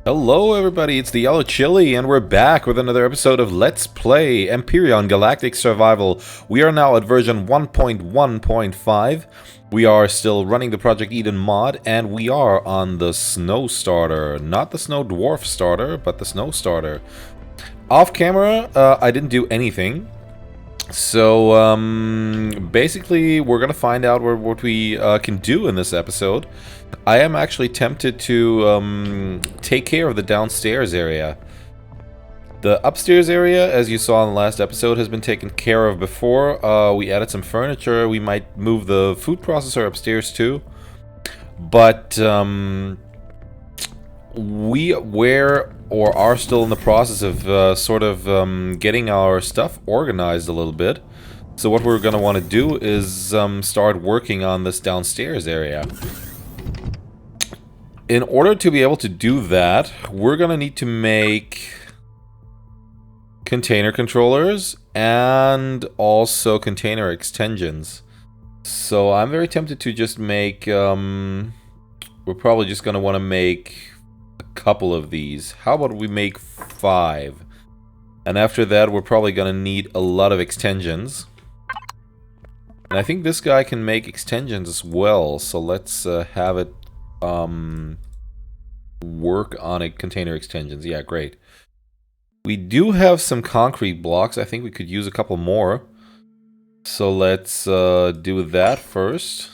Hello everybody, it's the Yellow Chili, and we're back with another episode of Let's Play Empyrion Galactic Survival. We are now at version 1.1.5. We are still running the Project Eden mod, and we are on the Snow Starter. Not the Snow Dwarf Starter, but the Snow Starter. Off camera, I didn't do anything. So, basically, we're gonna find out what we can do in this episode. I am actually tempted to take care of the downstairs area. The upstairs area, as you saw in the last episode, has been taken care of before. We added some furniture. We might move the food processor upstairs too. But we are still in the process of getting our stuff organized a little bit. So what we're going to want to do is start working on this downstairs area. In order to be able to do that, we're going to need to make container controllers and also container extensions. So I'm very tempted to just make, we're probably just going to want to make a couple of these. How about we make 5? And after that, we're probably going to need a lot of extensions. And I think this guy can make extensions as well, so let's have it work on a container extensions. Yeah, great. We do have some concrete blocks. I think we could use a couple more. So let's do that first.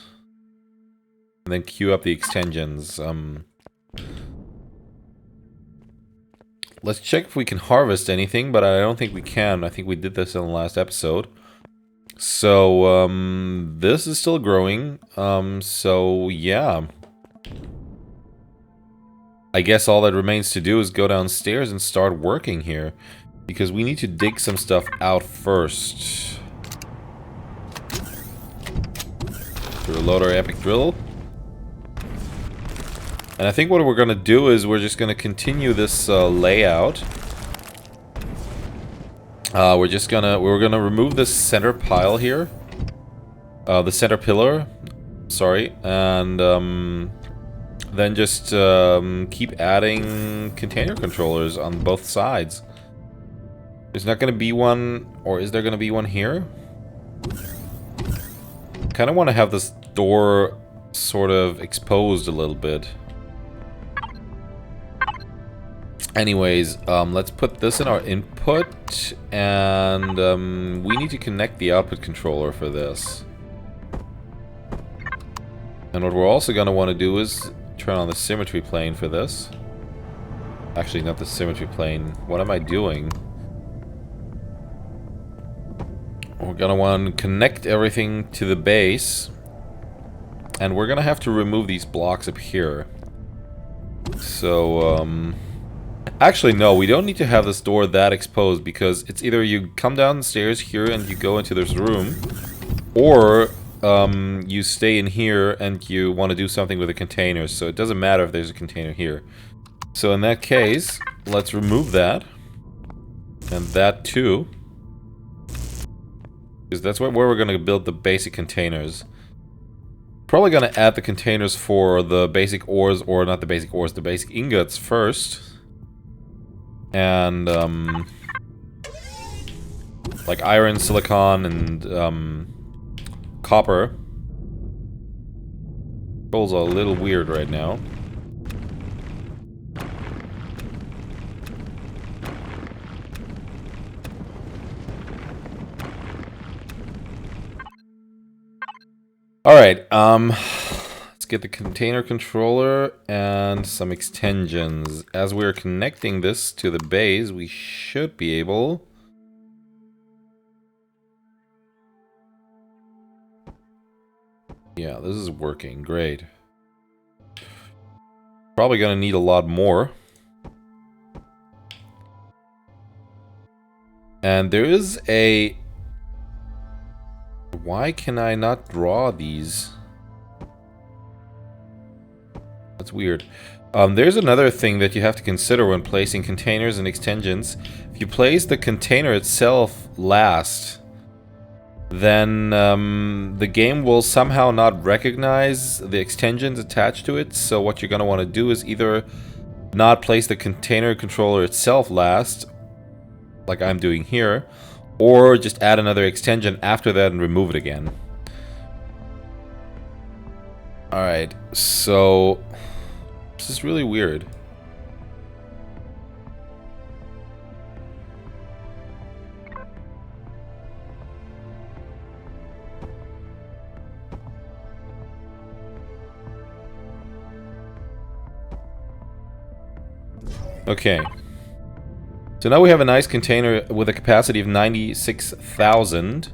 And then queue up the extensions. Let's check if we can harvest anything, but I don't think we can. I think we did this in the last episode. So, this is still growing. So, yeah. I guess all that remains to do is go downstairs and start working here. Because we need to dig some stuff out first. To reload our epic drill. And I think what we're going to do is we're just going to continue this layout. We're gonna remove this center pile here. The center pillar. Sorry. And then just keep adding container controllers on both sides. There's not gonna be one, or is there gonna be one here? Kinda wanna have this door sort of exposed a little bit. Anyways, let's put this in our input, and we need to connect the output controller for this. And what we're also going to want to do is turn on the symmetry plane for this. Actually, not the symmetry plane. What am I doing? We're going to want to connect everything to the base. And we're going to have to remove these blocks up here. So, actually, no, we don't need to have this door that exposed, because it's either you come downstairs here and you go into this room, or you stay in here and you want to do something with the containers, so it doesn't matter if there's a container here. So in that case, let's remove that, and that too, because that's where we're going to build the basic containers. Probably going to add the containers for the basic ores, or not the basic ores, the basic ingots first. And, like iron, silicon, and, copper. Controls are a little weird right now. Alright, let's get the container controller and some extensions. As we're connecting this to the base, we should be able... Yeah, this is working. Great. Probably gonna need a lot more. And there is a... Why can I not draw these? That's weird. There's another thing that you have to consider when placing containers and extensions. If you place the container itself last, then the game will somehow not recognize the extensions attached to it. So what you're going to want to do is either not place the container controller itself last, like I'm doing here, or just add another extension after that and remove it again. Alright, so this is really weird. Okay. So now we have a nice container with a capacity of 96,000.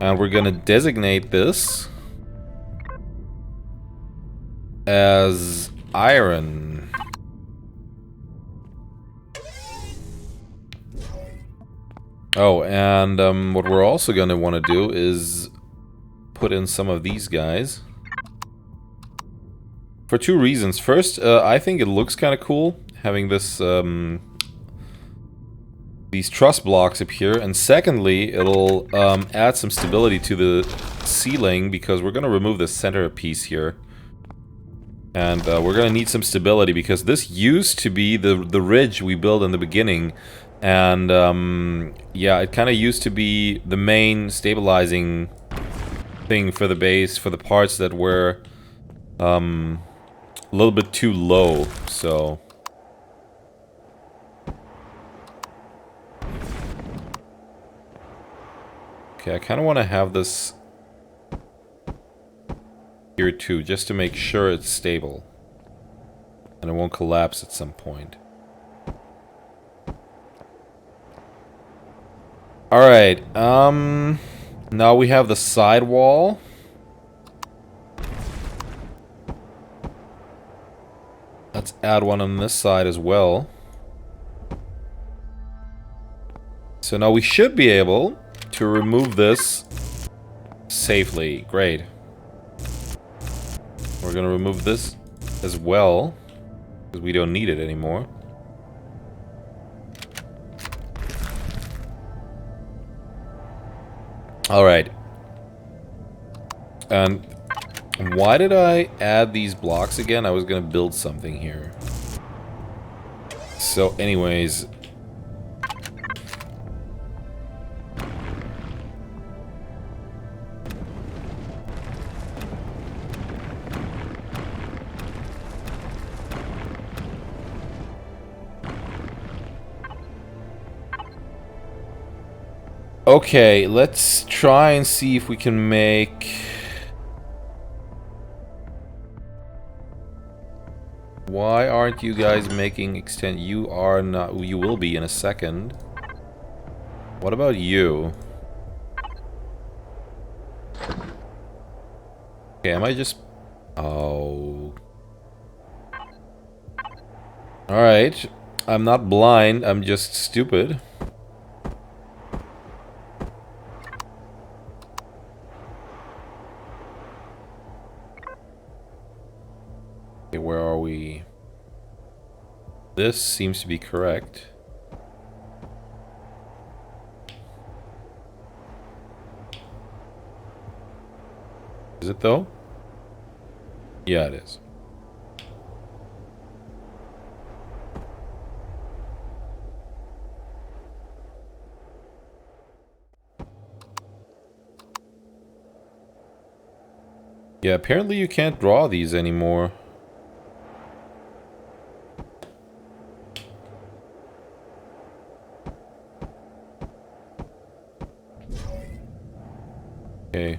And we're gonna designate this as iron. Oh, and what we're also gonna want to do is put in some of these guys. For two reasons. First, I think it looks kind of cool having this these truss blocks up here, and secondly, it'll add some stability to the ceiling because we're gonna remove the center piece here, and we're gonna need some stability because this used to be the ridge we built in the beginning, and yeah, it kind of used to be the main stabilizing thing for the base for the parts that were a little bit too low. So okay, I kind of want to have this here too, just to make sure it's stable and it won't collapse at some point. Alright, now we have the side wall. Let's add one on this side as well. So now we should be able to remove this safely. Great. We're gonna remove this as well, because we don't need it anymore. Alright. And why did I add these blocks again? I was gonna build something here. So anyways, okay, let's try and see if we can make... Why aren't you guys making extend? You are not. You will be in a second. What about you? Okay, am I just... Oh. Alright. I'm not blind, I'm just stupid. Okay, where are we? This seems to be correct. Is it though? Yeah, it is. Yeah, apparently you can't draw these anymore. Okay.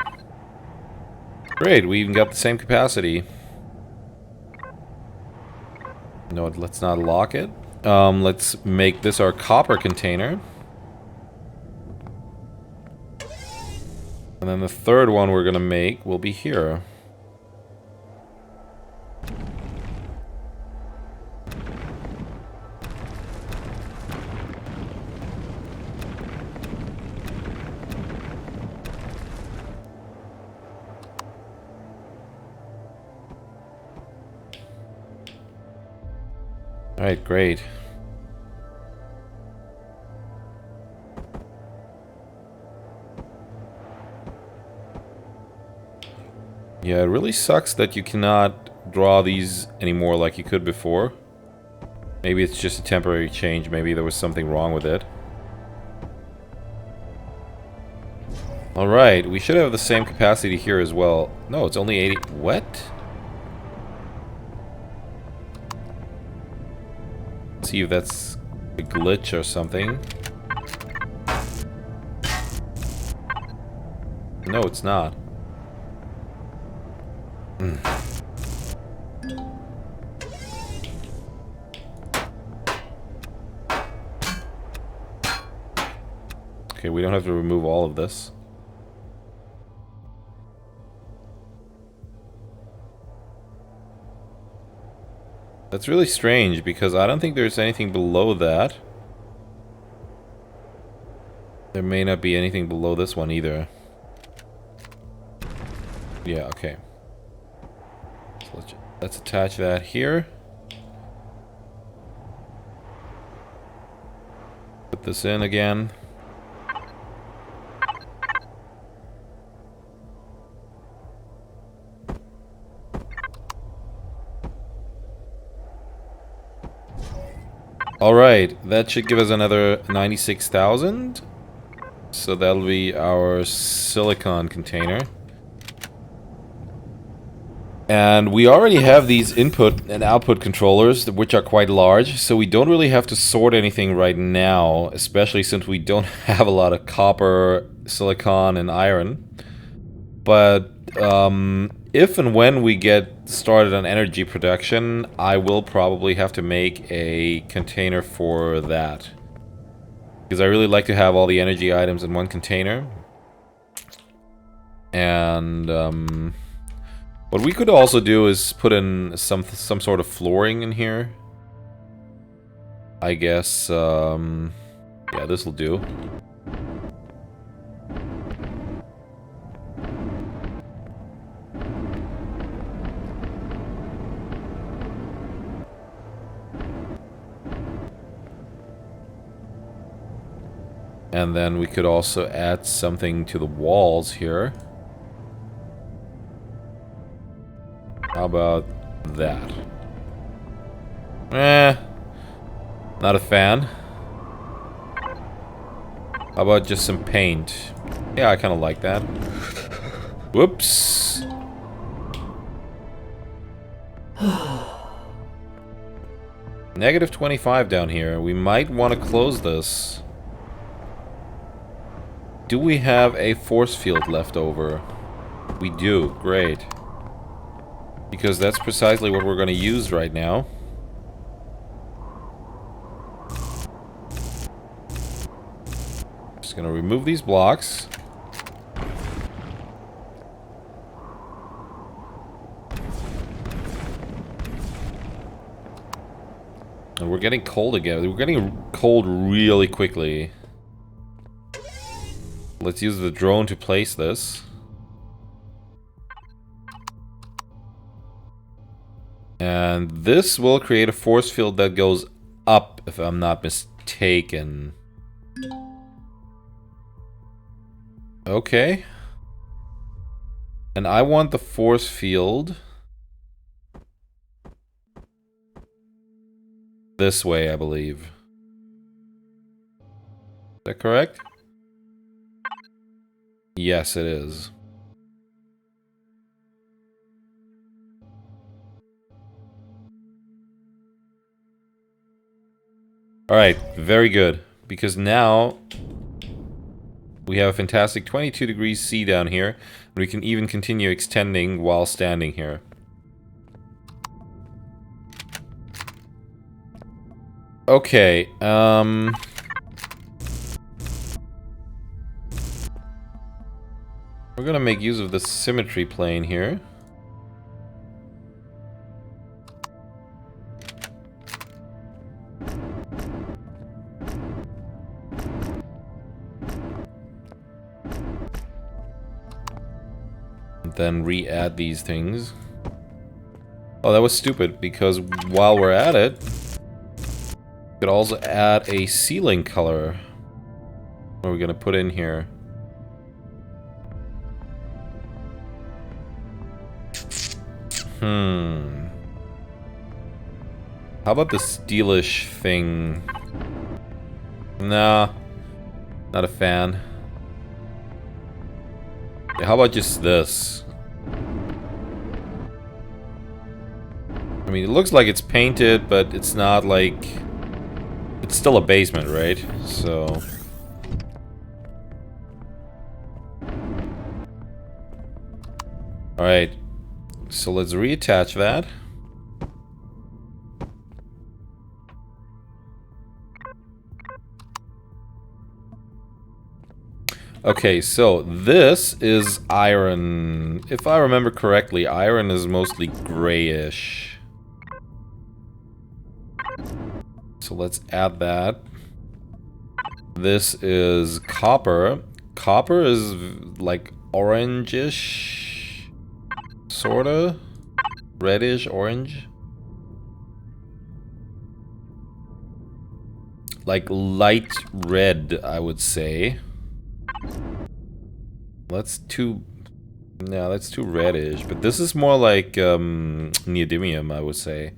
Great, we even got the same capacity. No, let's not lock it. Let's make this our copper container. And then the third one we're gonna make will be here. Alright, great. Yeah, it really sucks that you cannot draw these anymore like you could before. Maybe it's just a temporary change. Maybe there was something wrong with it. Alright, we should have the same capacity here as well. No, it's only 80... What? Let's see if that's a glitch or something. No, it's not. Okay, we don't have to remove all of this. That's really strange, because I don't think there's anything below that. There may not be anything below this one either. Yeah, okay. So let's attach that here. Put this in again. Alright, that should give us another 96,000. So that'll be our silicon container. And we already have these input and output controllers, which are quite large, so we don't really have to sort anything right now, especially since we don't have a lot of copper, silicon, and iron. But if and when we get started on energy production, I will probably have to make a container for that. Because I really like to have all the energy items in one container. And what we could also do is put in some sort of flooring in here. I guess, yeah, this will do. And then we could also add something to the walls here. How about that? Not a fan. How about just some paint? Yeah, I kind of like that. Whoops. Negative 25 down here. We might want to close this. Do we have a force field left over? We do. Great. Because that's precisely what we're going to use right now. Just going to remove these blocks. And we're getting cold again. We're getting cold really quickly. Let's use the drone to place this. And this will create a force field that goes up, if I'm not mistaken. Okay. And I want the force field this way, I believe. Is that correct? Yes, it is. Alright, very good. Because now we have a fantastic 22 degrees C down here. And we can even continue extending while standing here. Okay, we're gonna make use of the symmetry plane here. And then re-add these things. Oh, that was stupid, because while we're at it, we could also add a ceiling color. What are we gonna put in here? How about the steelish thing? Nah, not a fan. Yeah, how about just this? I mean, it looks like it's painted, but it's not like... It's still a basement, right? So... Alright, so let's reattach that. Okay, so this is iron. If I remember correctly, iron is mostly grayish. So let's add that. This is copper. Copper is like orangish. Sorta? Reddish, orange? Like light red, I would say. That's too... No, that's too reddish. But this is more like neodymium, I would say.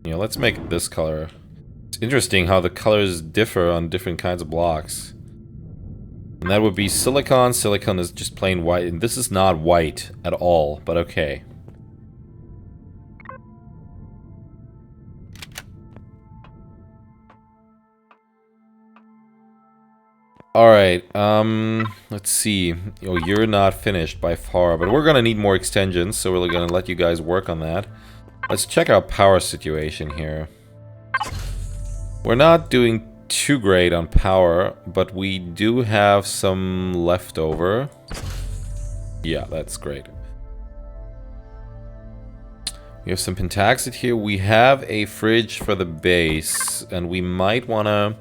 Yeah, let's make it this color. It's interesting how the colors differ on different kinds of blocks. And that would be silicon. Silicon is just plain white. And this is not white at all, but okay. Alright, let's see. Oh, you're not finished by far, but we're gonna need more extensions, so we're gonna let you guys work on that. Let's check our power situation here. We're not doing too great on power, but we do have some leftover. Yeah, that's great. We have some pentaxid here. We have a fridge for the base, and we might wanna...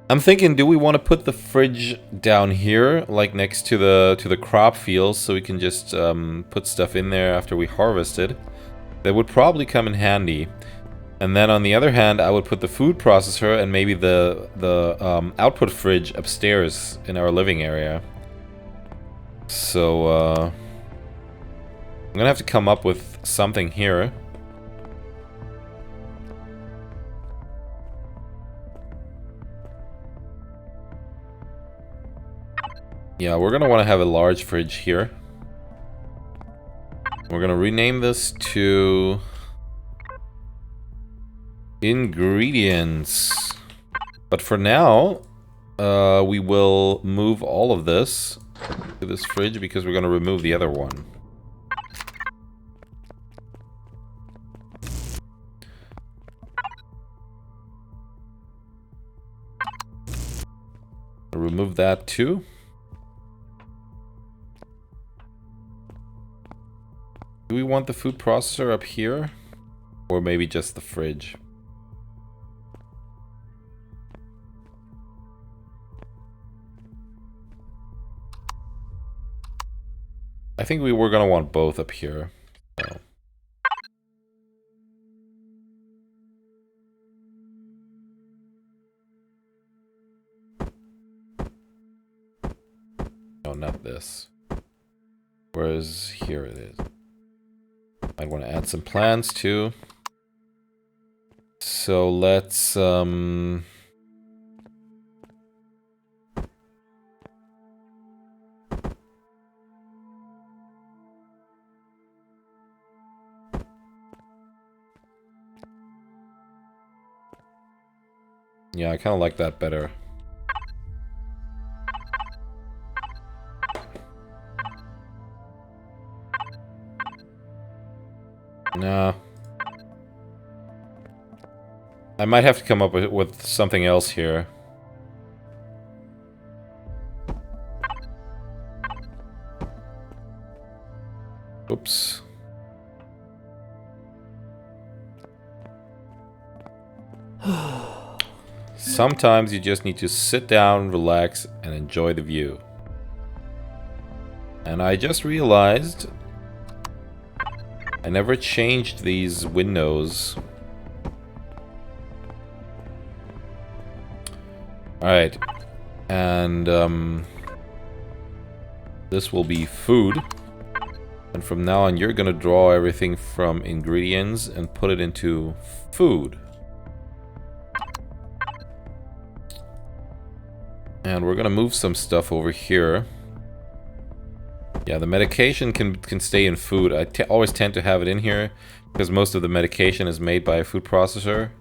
I'm thinking, do we want to put the fridge down here, like next to the crop fields, so we can just put stuff in there after we harvest it? That would probably come in handy. And then on the other hand, I would put the food processor and maybe the output fridge upstairs in our living area. So I'm gonna have to come up with something here. Yeah, we're gonna want to have a large fridge here. We're gonna rename this to ingredients. But for now, we will move all of this to this fridge because we're gonna remove the other one. Remove that too. Do we want the food processor up here? Or maybe just the fridge? I think we were gonna want both up here. So. No, not this. Whereas here it is. I want to add some plants too. So let's yeah, I kind of like that better. Nah. I might have to come up with something else here. Oops. Sometimes you just need to sit down, relax, and enjoy the view. And I just realized I never changed these windows. Alright. And This will be food. And from now on, you're gonna draw everything from ingredients and put it into food. And we're gonna move some stuff over here. Yeah, the medication can stay in food. I always tend to have it in here because most of the medication is made by a food processor.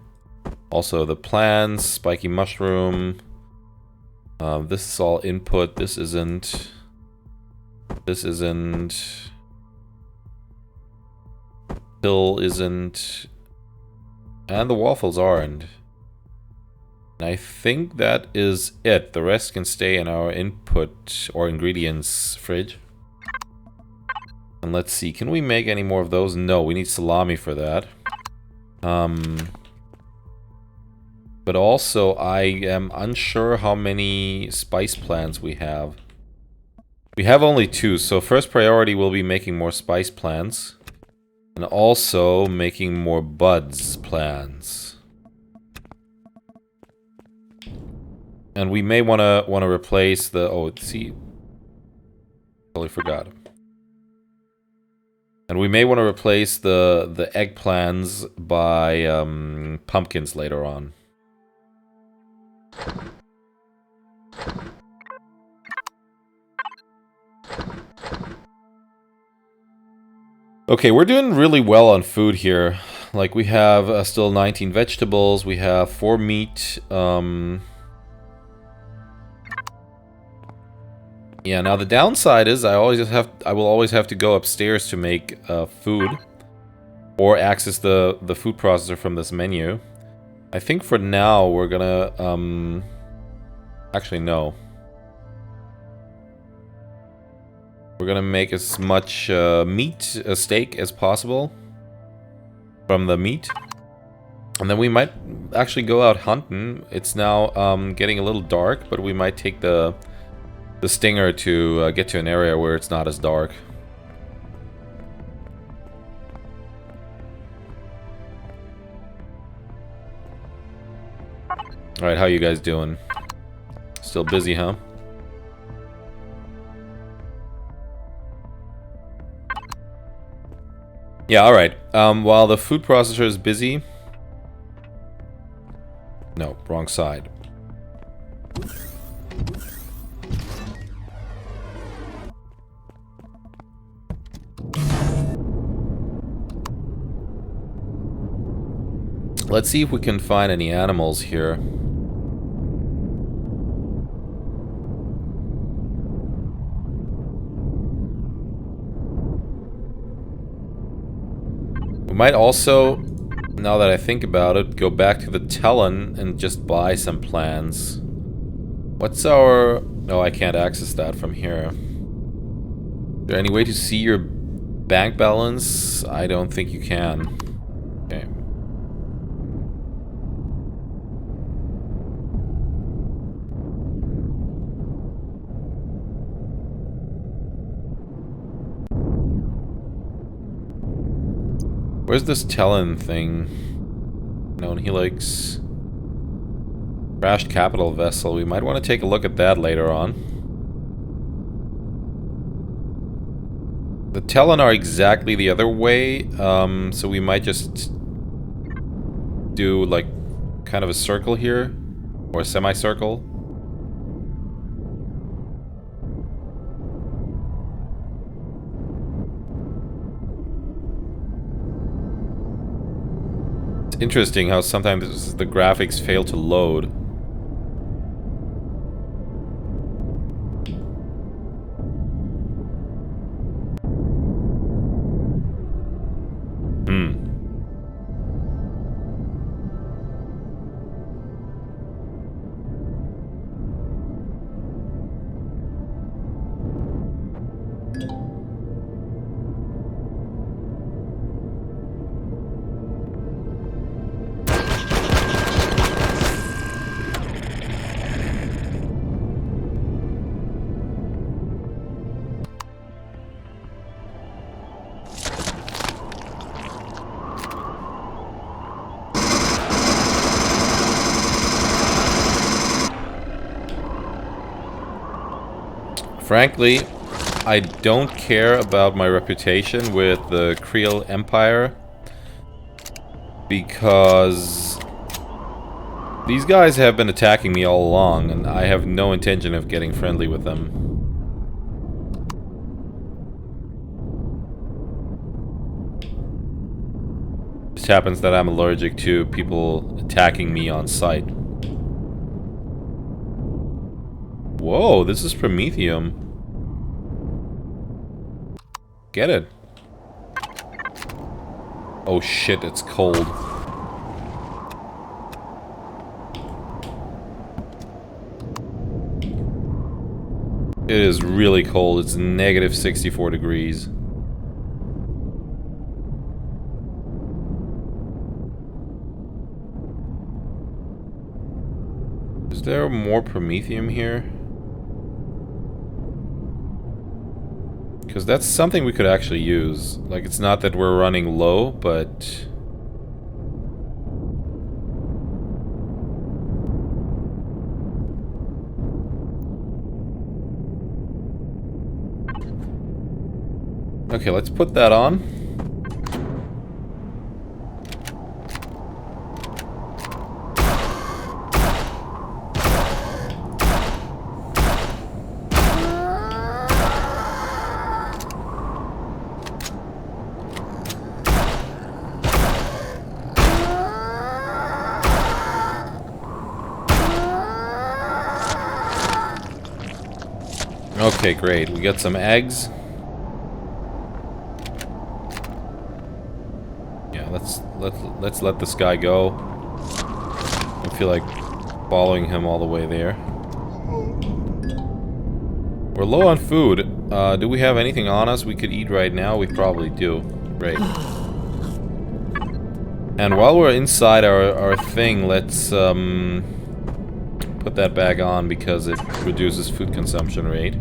Also the plants, spiky mushroom. This is all input. This isn't. This isn't. Pill isn't. And the waffles aren't. And I think that is it. The rest can stay in our input or ingredients fridge. And let's see, can we make any more of those? No, we need salami for that. But also, I am unsure how many spice plants we have. We have only 2, so first priority will be making more spice plants. And also making more buds plants. And we may wanna replace the see. Totally forgot. And we may want to replace the eggplants by pumpkins later on. Okay, we're doing really well on food here. Like, we have still 19 vegetables, we have 4 meat. Yeah, now the downside is I will always have to go upstairs to make food. Or access the food processor from this menu. I think for now we're gonna actually no. We're gonna make as much meat, steak as possible from the meat. And then we might actually go out hunting. It's now getting a little dark, but we might take the stinger to get to an area where it's not as dark. Alright, how you guys doing? Still busy, huh? Yeah, alright. While the food processor is busy... No, wrong side. Let's see if we can find any animals here. We might also, now that I think about it, go back to the Talon and just buy some plans. What's our... Oh, I can't access that from here. Is there any way to see your bank balance? I don't think you can. Okay. Where's this Talon thing? Known helix. Crashed capital vessel. We might want to take a look at that later on. The Talon are exactly the other way, so we might just do like kind of a circle here, or a semicircle. Interesting how sometimes the graphics fail to load. Frankly, I don't care about my reputation with the Creel Empire, because these guys have been attacking me all along, and I have no intention of getting friendly with them. It happens that I'm allergic to people attacking me on sight. Whoa, this is Promethium. Get it. Oh shit, it's cold. It is really cold. It's negative 64 degrees. Is there more Promethium here? Because that's something we could actually use. Like, it's not that we're running low, but... Okay, let's put that on. Okay, great. We got some eggs. Yeah, let's let this guy go. I feel like following him all the way there. We're low on food. Do we have anything on us we could eat right now? We probably do. Great. And while we're inside our thing, let's put that back on because it reduces food consumption rate.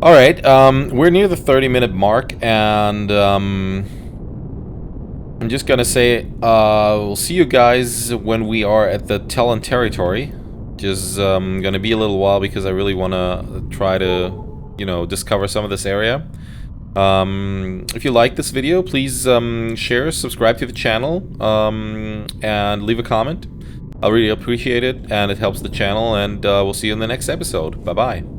Alright, we're near the 30-minute mark, and I'm just gonna say, we'll see you guys when we are at the Talon territory, which is gonna be a little while because I really wanna try to, you know, discover some of this area. If you like this video, please share, subscribe to the channel, and leave a comment. I'll really appreciate it, and it helps the channel, and we'll see you in the next episode. Bye-bye.